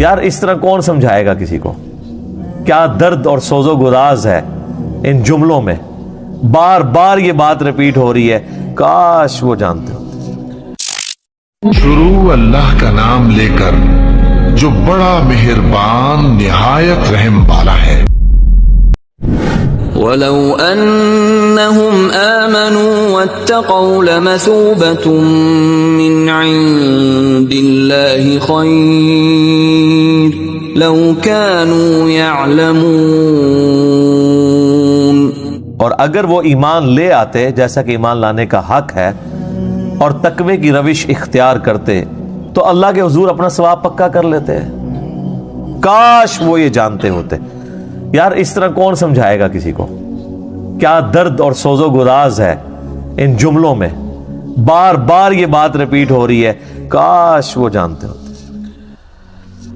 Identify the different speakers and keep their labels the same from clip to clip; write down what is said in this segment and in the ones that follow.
Speaker 1: یار اس طرح کون سمجھائے گا کسی کو؟ کیا درد اور سوز و گداز ہے ان جملوں میں، بار بار یہ بات ریپیٹ ہو رہی ہے، کاش وہ جانتے ہو۔
Speaker 2: شروع اللہ کا نام لے کر جو بڑا مہربان نہایت رحم والا ہے۔
Speaker 3: وَلَوْ أَنَّهُمْ آمَنُوا وَاتَّقَوْا لَمَثُوبَةٌ مِّنْ عِندِ اللَّهِ خَيْرٌ لَوْ كَانُوا يَعْلَمُونَ۔
Speaker 1: اور اگر وہ ایمان لے آتے جیسا کہ ایمان لانے کا حق ہے اور تقوی کی روش اختیار کرتے تو اللہ کے حضور اپنا ثواب پکا کر لیتے۔ کاش وہ یہ جانتے ہوتے۔ یار اس طرح کون سمجھائے گا کسی کو؟ کیا درد اور سوز و گداز ہے ان جملوں میں، بار بار یہ بات ریپیٹ ہو رہی ہے، کاش وہ جانتے ہوتے۔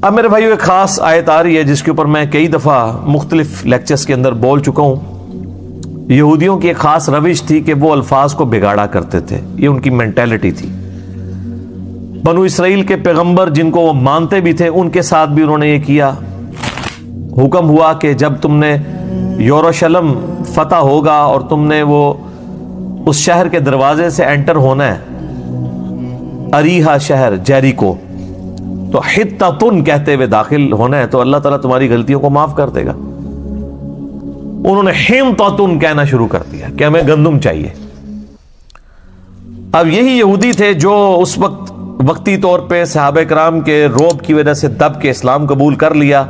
Speaker 1: اب میرے بھائیو ایک خاص آیت آ رہی ہے جس کے اوپر میں کئی دفعہ مختلف لیکچرز کے اندر بول چکا ہوں۔ یہودیوں کی ایک خاص روش تھی کہ وہ الفاظ کو بگاڑا کرتے تھے، یہ ان کی مینٹیلٹی تھی۔ بنو اسرائیل کے پیغمبر جن کو وہ مانتے بھی تھے ان کے ساتھ بھی انہوں نے یہ کیا۔ حکم ہوا کہ جب تم نے یروشلم فتح ہوگا اور تم نے وہ اس شہر کے دروازے سے انٹر ہونا ہے، اریحا شہر جیریکو، تو حطۃ کہتے ہوئے داخل ہونا ہے تو اللہ تعالیٰ تمہاری غلطیوں کو معاف کر دے گا۔ انہوں نے حنطۃ کہنا شروع کر دیا کہ ہمیں گندم چاہیے۔ اب یہی یہودی تھے جو اس وقت وقتی طور پہ صحابہ کرام کے روب کی وجہ سے دب کے اسلام قبول کر لیا،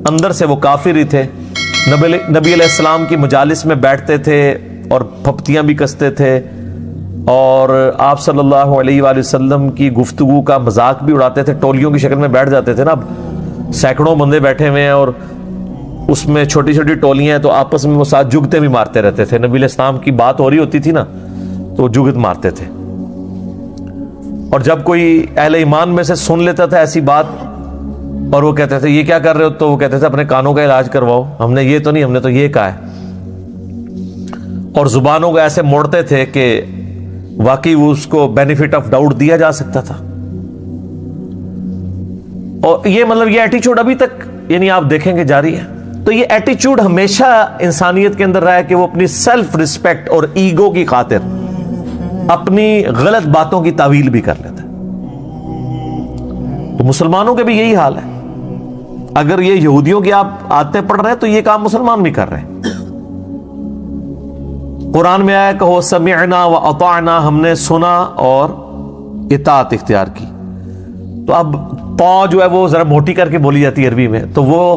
Speaker 1: اندر سے وہ کافر ہی تھے۔ نبی علیہ السلام کی مجالس میں بیٹھتے تھے اور پھپتیاں بھی کستے تھے اور آپ صلی اللہ علیہ وآلہ وسلم کی گفتگو کا مذاق بھی اڑاتے تھے، ٹولیوں کی شکل میں بیٹھ جاتے تھے نا، اب سینکڑوں بندے بیٹھے ہوئے ہیں اور اس میں چھوٹی چھوٹی ٹولیاں ہیں تو آپس میں وہ ساتھ جگتے بھی مارتے رہتے تھے۔ نبی علیہ السلام کی بات ہو رہی ہوتی تھی نا تو وہ جگت مارتے تھے، اور جب کوئی اہل ایمان میں سے سن لیتا تھا ایسی بات اور وہ کہتے تھے یہ کیا کر رہے ہو، تو وہ کہتے تھے اپنے کانوں کا علاج کرواؤ، ہم نے یہ تو نہیں، ہم نے تو یہ کہا ہے، اور زبانوں کو ایسے موڑتے تھے کہ واقعی وہ اس کو بینیفٹ آف ڈاؤٹ دیا جا سکتا تھا۔ اور یہ مطلب یہ ایٹیچیوڈ ابھی تک یعنی آپ دیکھیں گے جاری ہے۔ تو یہ ایٹیچیوڈ ہمیشہ انسانیت کے اندر رہا ہے کہ وہ اپنی سیلف ریسپیکٹ اور ایگو کی خاطر اپنی غلط باتوں کی تعویل بھی کر لیتا ہے۔ تو مسلمانوں کے بھی یہی حال ہے۔ اگر یہ یہودیوں کی آپ آیتیں پڑھ رہے ہیں تو یہ کام مسلمان بھی کر رہے ہیں۔ قرآن میں آیا کہو سمعنا و اطعنا، ہم نے سنا اور اطاعت اختیار کی۔ تو اب پا جو ہے وہ ذرا موٹی کر کے بولی جاتی ہے عربی میں، تو وہ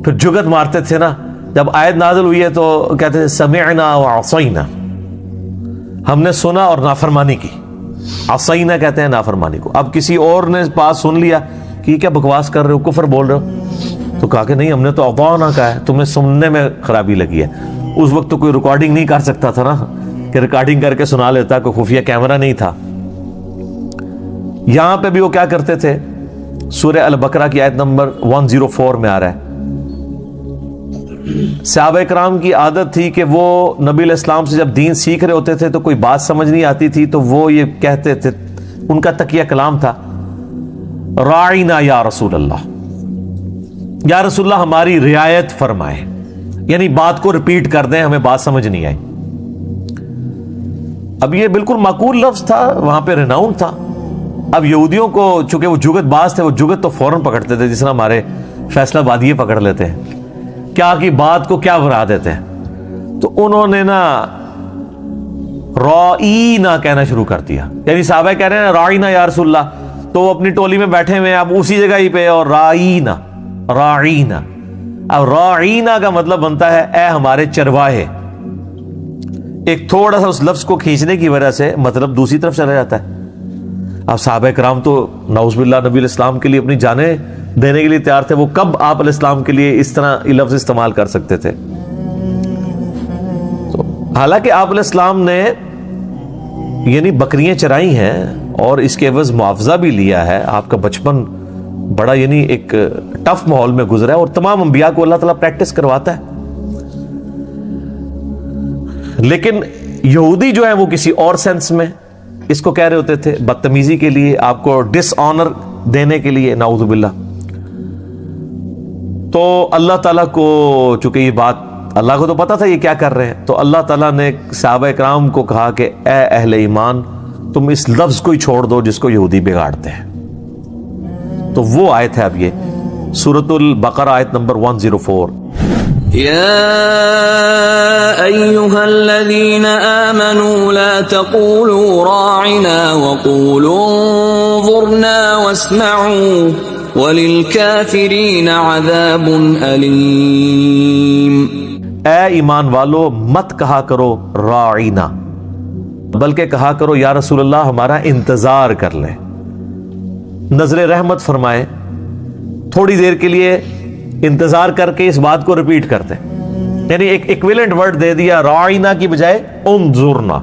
Speaker 1: پھر جگت مارتے تھے نا، جب آیت نازل ہوئی ہے تو کہتے تھے سمعنا و عصینا، ہم نے سنا اور نافرمانی کی۔ عصینا کہتے ہیں نافرمانی کو۔ اب کسی اور نے پاس سن لیا کہ کیا بکواس کر رہے ہو، کفر بول رہے ہو، تو کہا کہ نہیں ہم نے تو اطعنا کہا ہے، تمہیں سننے میں خرابی لگی ہے۔ اس وقت تو کوئی ریکارڈنگ نہیں کر سکتا تھا نا کہ ریکارڈنگ کر کے سنا لیتا، کوئی خفیہ کیمرہ نہیں تھا۔ یہاں پہ بھی وہ کیا کرتے تھے، سورہ البقرہ کی آیت نمبر 104 میں آ رہا ہے، صحابہ کرام کی عادت تھی کہ وہ نبی علیہ السلام سے جب دین سیکھ رہے ہوتے تھے تو کوئی بات سمجھ نہیں آتی تھی تو وہ یہ کہتے تھے، ان کا تقیہ کلام تھا راعینا یا رسول اللہ، یا رسول اللہ ہماری رعایت فرمائے، یعنی بات کو ریپیٹ کر دیں، ہمیں بات سمجھ نہیں آئی۔ اب یہ بالکل معقول لفظ تھا، وہاں پہ ریناؤنڈ تھا۔ اب یہودیوں کو چونکہ وہ جگت باز تھے، وہ جگت تو فوراً پکڑتے تھے، جس طرح ہمارے فیصلہ بادی پکڑ لیتے ہیں، کیا کی بات کو کیا بنا دیتے ہیں۔ تو انہوں نے نا رائینا کہنا شروع کر دیا، یعنی صحابہ کہہ رہے ہیں رائینا یا رسول اللہ، تو وہ اپنی ٹولی میں بیٹھے ہوئے ہیں اب اسی جگہ ہی پہ، اور رائینا راعینا، اب راعینا کا مطلب بنتا ہے اے ہمارے چرواہے۔ ایک تھوڑا سا اس لفظ کو کھینچنے کی وجہ سے مطلب دوسری طرف چلا جاتا ہے۔ اب صحابہ کرام تو نعوذ باللہ نبی علیہ السلام کے لیے اپنی جانیں دینے کے لیے تیار تھے، وہ کب آپ علیہ السلام کے لیے اس طرح یہ لفظ استعمال کر سکتے تھے؟ تو حالانکہ آپ علیہ السلام نے یعنی بکریاں چرائی ہیں اور اس کے عوض معاوضہ بھی لیا ہے، آپ کا بچپن بڑا یعنی ایک ٹف ماحول میں گزرا ہے، اور تمام انبیاء کو اللہ تعالیٰ پریکٹس کرواتا ہے۔ لیکن یہودی جو ہے وہ کسی اور سینس میں اس کو کہہ رہے ہوتے تھے، بدتمیزی کے لیے، آپ کو ڈس آنر دینے کے لیے، نعوذ باللہ۔ تو اللہ تعالیٰ کو چونکہ یہ بات اللہ کو تو پتا تھا یہ کیا کر رہے ہیں، تو اللہ تعالیٰ نے صحابہ اکرام کو کہا کہ اے اہل ایمان تم اس لفظ کو ہی چھوڑ دو جس کو یہودی بگاڑتے ہیں. تو وہ آیت ہے اب یہ سورۃ البقرہ آیت نمبر 104.
Speaker 3: يا أيها الذين آمنوا لا تقولوا راعنا وقولوا انظرنا واسمعوا وللكافرين عذاب أليم.
Speaker 1: اے ایمان والو مت کہا کرو راعینا، بلکہ کہا کرو یا رسول اللہ ہمارا انتظار کر لیں، نظر رحمت فرمائے. تھوڑی دیر کے لیے انتظار کر کے اس بات کو ریپیٹ کرتے، یعنی ایک ایکویلنٹ ورڈ دے دیا راعینا کی بجائے انظرنا،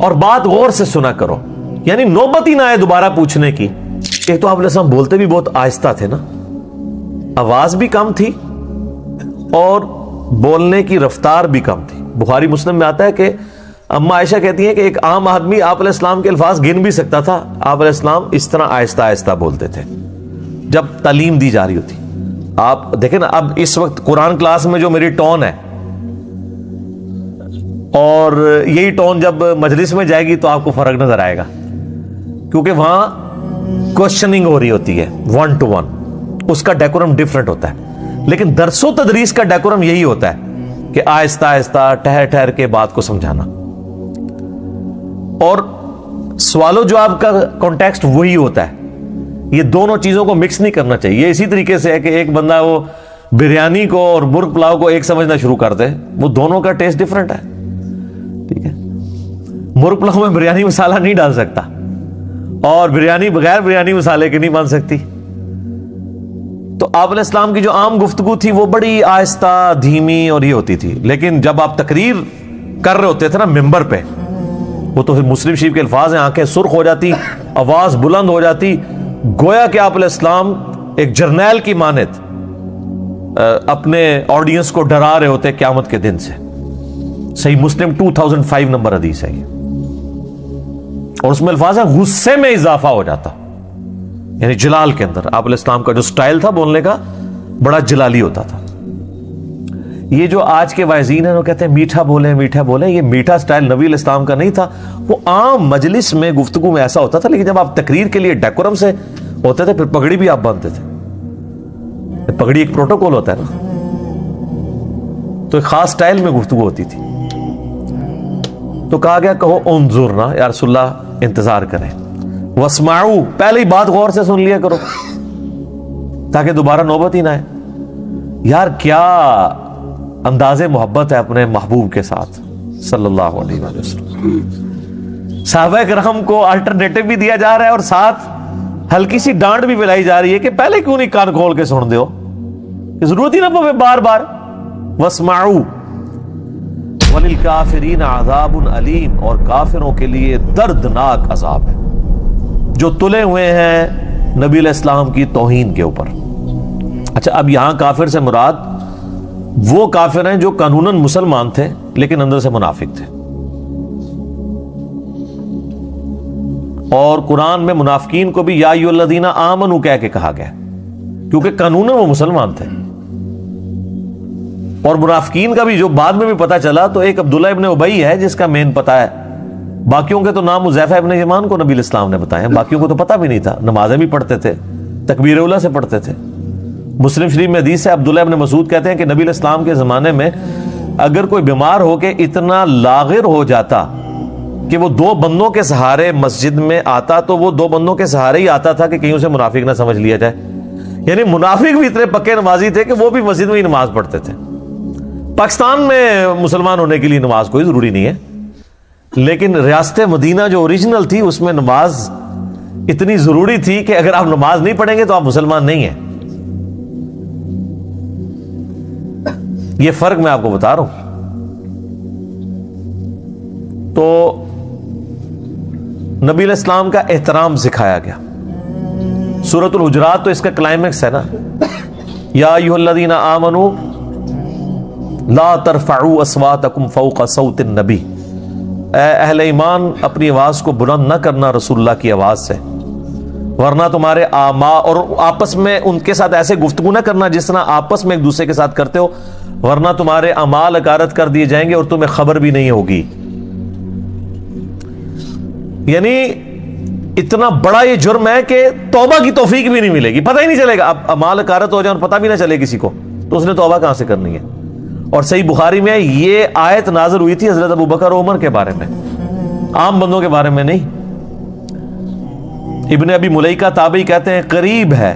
Speaker 1: اور بات غور سے سنا کرو، یعنی نوبت ہی نہ آئے دوبارہ پوچھنے کی. ایک تو آپ علیہ السلام بولتے بھی بہت آہستہ تھے نا، آواز بھی کم تھی اور بولنے کی رفتار بھی کم تھی. بخاری مسلم میں آتا ہے کہ اما عائشہ کہتی ہیں کہ ایک عام آدمی آپ علیہ السلام کے الفاظ گن بھی سکتا تھا، آپ علیہ السلام اس طرح آہستہ آہستہ بولتے تھے جب تعلیم دی جا رہی ہوتی. آپ دیکھیں نا اب اس وقت قرآن کلاس میں جو میری ٹون ہے اور یہی ٹون جب مجلس میں جائے گی تو آپ کو فرق نظر آئے گا، کیونکہ وہاں کوشچننگ ہو رہی ہوتی ہے 1 to 1، اس کا ڈیکورم ڈیفرنٹ ہوتا ہے. لیکن درس و تدریس کا ڈیکورم یہی ہوتا ہے کہ آہستہ آہستہ ٹھہر ٹھہر کے بات کو سمجھانا، اور سوال و جواب کا کانٹیکسٹ وہی ہوتا ہے. یہ دونوں چیزوں کو مکس نہیں کرنا چاہیے. یہ اسی طریقے سے ہے کہ ایک بندہ وہ بریانی کو اور مرغ پلاؤ کو ایک سمجھنا شروع کر دے، وہ دونوں کا ٹیسٹ ڈیفرنٹ ہے. ٹھیک ہے، مرغ پلاؤ میں بریانی مسالہ نہیں ڈال سکتا اور بریانی بغیر بریانی مسالے کے نہیں بن سکتی. تو آپ علیہ السلام کی جو عام گفتگو تھی وہ بڑی آہستہ دھیمی اور یہ ہوتی تھی، لیکن جب آپ تقریر کر رہے ہوتے تھے نا ممبر پہ، وہ تو پھر مسلم شریف کے الفاظ ہیں، آنکھیں سرخ ہو جاتی، آواز بلند ہو جاتی، گویا کہ آپ علیہ السلام ایک جرنیل کی مانند اپنے آڈینس کو ڈرا رہے ہوتے قیامت کے دن سے. صحیح مسلم 2005 نمبر حدیث ہے یہ، اور اس میں الفاظ ہیں غصے میں اضافہ ہو جاتا، یعنی جلال کے اندر. آپ علیہ السلام کا جو سٹائل تھا بولنے کا بڑا جلالی ہوتا تھا. یہ جو آج کے واعظین ہیں وہ کہتے ہیں میٹھا بولیں میٹھا بولیں، یہ میٹھا سٹائل نبی علیہ السلام کا نہیں تھا. وہ عام مجلس میں گفتگو میں ایسا ہوتا تھا، لیکن جب آپ تقریر کے لیے ڈیکورم سے ہوتے تھے پھر پگڑی بھی آپ باندھتے تھے. پگڑی ایک پروٹوکول ہوتا ہے نا، تو ایک خاص سٹائل میں گفتگو ہوتی تھی. تو کہا گیا کہو انظرنا، یا رسول اللہ انتظار کریں، واسمعوا، پہلے ہی بات غور سے سن لیا کرو تاکہ دوبارہ نوبت ہی نہ آئے. یار کیا انداز محبت ہے اپنے محبوب کے ساتھ صلی اللہ علیہ وآلہ وسلم. صحابہ کرام کو الٹرنیٹو بھی دیا جا رہا ہے اور ساتھ ہلکی سی ڈانٹ بھی پلائی جا رہی ہے کہ پہلے کیوں نہیں کان کھول کے سن دو، ضرورت ہی نہ پوے بار بار. واسمعوا وللکافرین عذاب علیم، اور کافروں کے لیے دردناک عذاب ہے جو تلے ہوئے ہیں نبی علیہ السلام کی توہین کے اوپر. اچھا اب یہاں کافر سے مراد وہ کافر ہیں جو قانوناً مسلمان تھے لیکن اندر سے منافق تھے. اور قرآن میں منافقین کو بھی یا ایھا الذین آمنوا کہہ کے کہا گیا کیونکہ قانوناً وہ مسلمان تھے. اور منافقین کا بھی جو بعد میں بھی پتہ چلا تو ایک عبداللہ ابن ابی ہے جس کا مین پتہ ہے، باقیوں کے تو نام حذیفہ ابن یمان کو نبی علیہ السلام نے بتائے ہیں، باقیوں کو تو پتہ بھی نہیں تھا. نمازیں بھی پڑھتے تھے، تکبیر اولیٰ سے پڑھتے تھے. مسلم شریف میں حدیث ہے عبداللہ ابن مسعود کہتے ہیں کہ نبی علیہ السلام کے زمانے میں اگر کوئی بیمار ہو کے اتنا لاغر ہو جاتا کہ وہ 2 بندوں کے سہارے مسجد میں آتا تو وہ 2 بندوں کے سہارے ہی آتا تھا کہ کہیں اسے منافق نہ سمجھ لیا جائے. یعنی منافق بھی اتنے پکے نمازی تھے کہ وہ بھی مسجد میں ہی نماز پڑھتے تھے. پاکستان میں مسلمان ہونے کے لیے نماز کوئی ضروری نہیں ہے، لیکن ریاست مدینہ جو اوریجنل تھی اس میں نماز اتنی ضروری تھی کہ اگر آپ نماز نہیں پڑھیں گے تو آپ مسلمان نہیں ہیں. یہ فرق میں آپ کو بتا رہا ہوں. تو نبی علیہ السلام کا احترام سکھایا گیا. سورۃ الحجرات تو اس کا کلائمیکس ہے نا، یا ایھا الذین آمنوا لا ترفعوا اصواتکم فوق صوت النبی، اے اہل ایمان اپنی آواز کو بلند نہ کرنا رسول اللہ کی آواز سے. ورنہ تمہارے آما، اور آپس میں ان کے ساتھ ایسے گفتگو نہ کرنا جس طرح آپس میں ایک دوسرے کے ساتھ کرتے ہو، ورنہ تمہارے اعمال اکارت کر دیے جائیں گے اور تمہیں خبر بھی نہیں ہوگی. یعنی اتنا بڑا یہ جرم ہے کہ توبہ کی توفیق بھی نہیں ملے گی، پتہ ہی نہیں چلے گا. اب اعمال اکارت ہو جائے اور پتہ بھی نہ چلے کسی کو تو اس نے توبہ کہاں سے کرنی ہے. اور صحیح بخاری میں یہ آیت نازل ہوئی تھی حضرت ابو بکر و عمر کے بارے میں، عام بندوں کے بارے میں نہیں. ابن ابی ملیکہ تابعی کہتے ہیں قریب ہے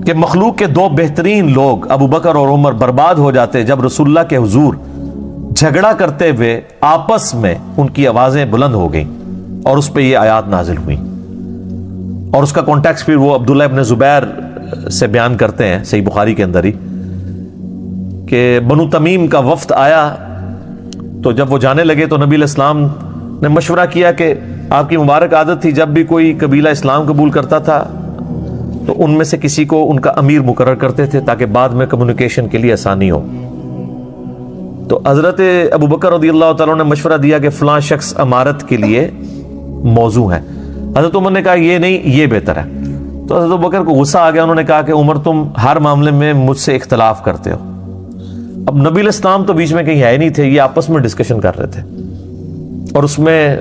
Speaker 1: کہ مخلوق کے دو بہترین لوگ ابو بکر اور عمر برباد ہو جاتے جب رسول اللہ کے حضور جھگڑا کرتے ہوئے آپس میں ان کی آوازیں بلند ہو گئیں اور اس پہ یہ آیات نازل ہوئی. اور اس کا کانٹیکسٹ پھر وہ عبداللہ ابن زبیر سے بیان کرتے ہیں صحیح بخاری کے اندر ہی کہ بنو تمیم کا وفد آیا تو جب وہ جانے لگے تو نبی علیہ السلام نے مشورہ کیا کہ آپ کی مبارک عادت تھی جب بھی کوئی قبیلہ اسلام قبول کرتا تھا تو ان میں سے کسی کو ان کا امیر مقرر کرتے تھے تاکہ بعد میں کمیونیکیشن کے لیے آسانی ہو. تو حضرت ابو بکر رضی اللہ تعالیٰ نے مشورہ دیا کہ فلاں شخص امارت کے لیے موزوں ہے. حضرت عمر نے کہا یہ نہیں، یہ بہتر ہے. تو حضرت ابو بکر کو غصہ آ گیا، انہوں نے کہا کہ عمر تم ہر معاملے میں مجھ سے اختلاف کرتے ہو. اب نبی علیہ السلام تو بیچ میں کہیں ہے نہیں تھے، یہ آپس میں ڈسکشن کر رہے تھے اور اس میں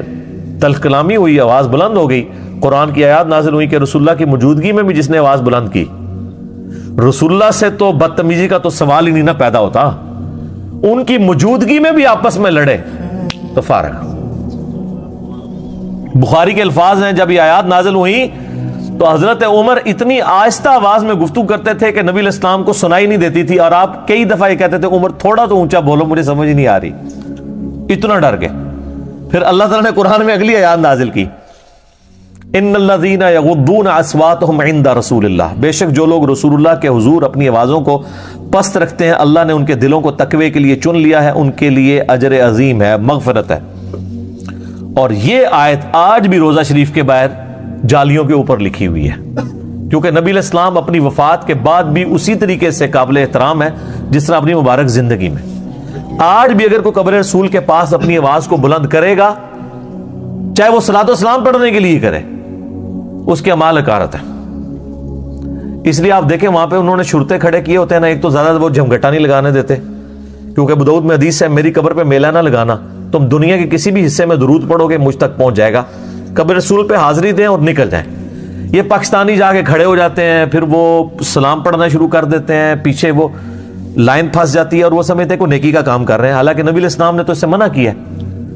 Speaker 1: تلخ کلامی ہوئی، آواز بلند ہو گئی. قرآن کی آیات نازل ہوئی کہ رسول اللہ کی موجودگی میں بھی جس نے آواز بلند کی، رسول اللہ سے تو بدتمیزی کا تو سوال ہی نہیں نہ پیدا ہوتا، ان کی موجودگی میں بھی آپس میں لڑے تو فارغ. بخاری کے الفاظ ہیں جب یہ آیات نازل ہوئی تو حضرت عمر اتنی آہستہ آواز میں گفتگو کرتے تھے کہ نبی علیہ السلام کو سنائی نہیں دیتی تھی، اور آپ کئی دفعہ یہ کہتے تھے عمر تھوڑا تو اونچا بولو مجھے سمجھ نہیں آ رہی، اتنا ڈر گئے. پھر اللہ تعالیٰ نے قرآن میں اگلی آیات نازل کی ان الذین یغضون اصواتهم عند رسول اللہ، بے شک جو لوگ رسول اللہ کے حضور اپنی آوازوں کو پست رکھتے ہیں اللہ نے ان کے دلوں کو تقوی کے لیے چن لیا ہے، ان کے لیے اجر عظیم ہے، مغفرت ہے. اور یہ آیت آج بھی روزہ شریف کے باہر جالیوں کے اوپر لکھی ہوئی ہے کیونکہ نبی علیہ السلام اپنی وفات کے بعد بھی اسی طریقے سے قابل احترام ہے جس طرح اپنی مبارک زندگی میں. آج بھی اگر کوئی قبر رسول کے پاس اپنی آواز کو بلند کرے گا، چاہے وہ صلاۃ و سلام پڑھنے کے لیے کرے، اس کے اعمال اکارت ہے. اس لیے آپ دیکھیں وہاں پہ انہوں نے شرطے کھڑے کیے ہوتے ہیں نا، ایک تو زیادہ وہ جھمگٹا نہیں لگانے دیتے کیونکہ ابو داؤد میں حدیث ہے میری قبر پہ میلہ نہ لگانا، تم دنیا کے کسی بھی حصے میں درود پڑھو گے مجھ تک پہنچ جائے گا، قبر رسول پہ حاضری دیں اور نکل جائیں. یہ پاکستانی جا کے کھڑے ہو جاتے ہیں، پھر وہ سلام پڑھنا شروع کر دیتے ہیں، پیچھے وہ لائن پھنس جاتی ہے اور وہ سمجھتے ہیں کوئی نیکی کا کام کر رہے ہیں، حالانکہ نبی علیہ السلام نے تو اس سے منع کیا ہے.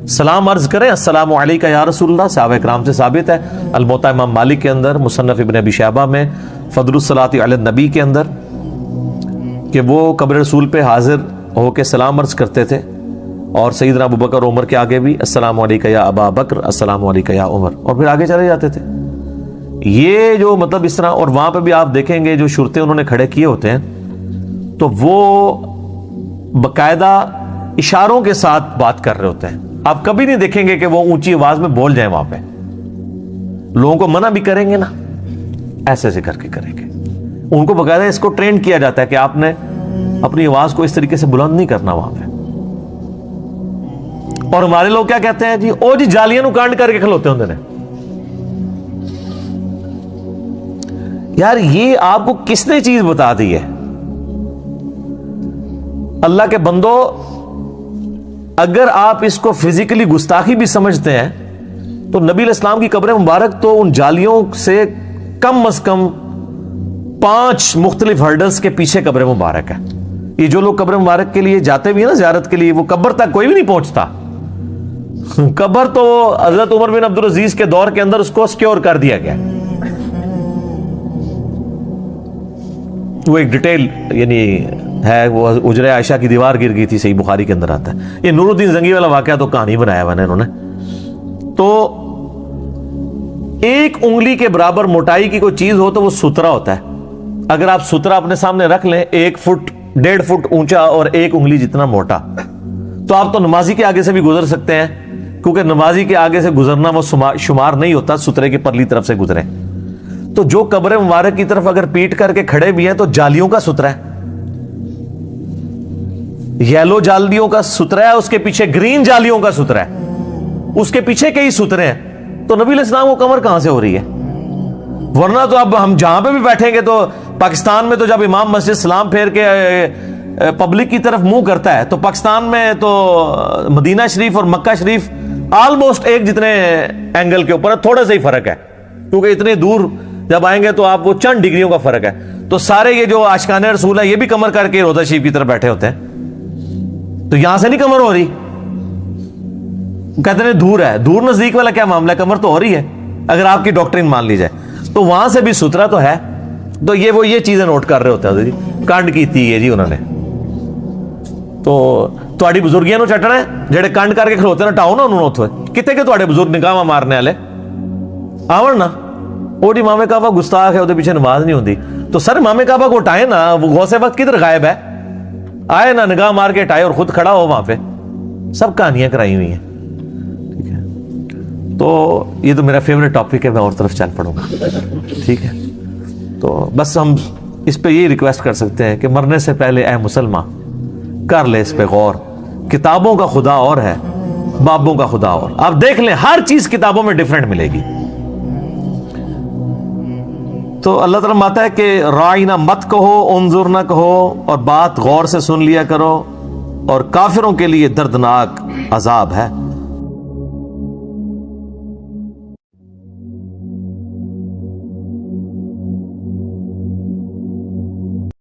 Speaker 1: سلام عرض کریں السلام علیکہ یا رسول اللہ، صحابہ کرام سے ثابت ہے، الموطا امام مالک کے اندر، مصنف ابن ابی شیبہ میں، فضل الصلاۃ علی النبی کے اندر، کہ وہ قبر رسول پہ حاضر ہو کے سلام عرض کرتے تھے. اور سیدنا ابو بکر عمر کے آگے بھی السلام علیکہ یا ابا بکر، السلام علیکہ یا عمر، اور پھر آگے چلے جاتے تھے. یہ جو مطلب اس طرح، اور وہاں پہ بھی آپ دیکھیں گے جو شرطے انہوں نے کھڑے کیے ہوتے ہیں تو وہ باقاعدہ اشاروں کے ساتھ بات کر رہے ہوتے ہیں. آپ کبھی نہیں دیکھیں گے کہ وہ اونچی آواز میں بول جائیں، وہاں پہ لوگوں کو منع بھی کریں گے نا ایسے ایسے کر کے کریں گے. ان کو باقاعدہ اس کو ٹرین کیا جاتا ہے کہ آپ نے اپنی آواز کو اس طریقے سے بلند نہیں کرنا وہاں پہ. اور ہمارے لوگ کیا کہتے ہیں جی او جی جالیاں نو کانڈ کر کے کھلوتے ہوندے نے. یار یہ آپ کو کس نے چیز بتا دی ہے؟ اللہ کے بندو، اگر آپ اس کو فزیکلی گستاخی بھی سمجھتے ہیں تو نبی علیہ السلام کی قبر مبارک تو ان جالیوں سے کم از کم 5 مختلف ہرڈلز کے پیچھے قبر مبارک ہے. یہ جو لوگ قبر مبارک کے لیے جاتے بھی ہیں نا زیارت کے لیے، وہ قبر تک کوئی بھی نہیں پہنچتا. قبر تو حضرت عمر بن عبدالعزیز کے دور کے اندر اس کو سکیور کر دیا گیا. وہ ایک ڈیٹیل یعنی ہے، وہ حجرہ عائشہ کی دیوار گر گئی تھی، صحیح بخاری کے اندر آتا ہے. یہ نور الدین زنگی والا واقعہ تو کہانی بنایا ہوا ہے انہوں نے. تو ایک انگلی کے برابر موٹائی کی کوئی چیز ہو تو وہ سترا ہوتا ہے. اگر آپ سترا اپنے سامنے رکھ لیں 1 فٹ 1.5 فٹ اونچا اور 1 انگلی جتنا موٹا، تو آپ تو نمازی کے آگے سے بھی گزر سکتے ہیں کیونکہ نمازی کے آگے سے گزرنا وہ شمار نہیں ہوتا سترے کی پرلی طرف سے گزرے. تو جو قبر مبارک کی طرف اگر پیٹ کر کے کھڑے بھی ہیں تو جالیوں کا سترا ہے، یلو جالیوں کا سترا ہے، اس کے پیچھے گرین جالیوں کا سترا ہے، اس کے پیچھے کئی سترے ہیں. تو نبی علیہ السلام کو کمر کہاں سے ہو رہی ہے؟ ورنہ تو اب ہم جہاں پہ بھی بیٹھیں گے تو پاکستان میں تو جب امام مسجد سلام پھیر کے پبلک کی طرف منہ کرتا ہے تو پاکستان میں تو مدینہ شریف اور مکہ شریف آلموسٹ ایک جتنے اینگل کے اوپر تھوڑا سا ہی فرق ہے، کیونکہ اتنے دور جب آئیں گے تو آپ وہ چند ڈگریوں کا فرق ہے. تو سارے یہ جو عاشقان رسول ہیں یہ بھی کمر کر کے روضہ شریف کی طرف بیٹھے ہوتے ہیں، تو یہاں سے نہیں کمر ہو رہی. کہتے ہیں دور ہے، دور نزدیک والا کیا معاملہ ہے، کمر تو ہو رہی ہے اگر آپ کی ڈاکٹرین مان لی جائے. تو وہاں سے بھی سترا تو ہے. تو یہ چیزیں نوٹ کر رہے ہوتے ہیں جی، کنڈ کیتی ہے جی انہوں نے. تو تہاڈی بزرگیاں نو چٹنا ہے جڑے کنڈ کر کے کھلوتے نا ٹاؤ نا انہوں اتھے کتے کہ تہاڈے بزرگ نکاح مارنے والے آون نا. وہ جی امام کعبہ گستاخ ہے، وہ پیچھے نماز نہیں ہوندی. تو سر امام کعبہ کو اٹھائے نا، وہ غوث وقت کدھر غائب ہے؟ آئے نا نگاہ مار کے اٹھائے اور خود کھڑا ہو وہاں پہ. سب کہانیاں کرائی ہوئی ہیں. ٹھیک ہے، تو یہ تو میرا فیوریٹ ٹاپک ہے، میں اور طرف چل پڑوں گا. ٹھیک ہے، تو بس ہم اس پہ یہ ریکویسٹ کر سکتے ہیں کہ مرنے سے پہلے اے مسلمان کر لے اس پہ غور. کتابوں کا خدا اور ہے، بابوں کا خدا اور. آپ دیکھ لیں ہر چیز کتابوں میں ڈیفرنٹ ملے گی. تو اللہ تعالیٰ ماتا ہے کہ رائنا مت کہو، انظر نہ کہو، اور بات غور سے سن لیا کرو، اور کافروں کے لیے دردناک عذاب ہے.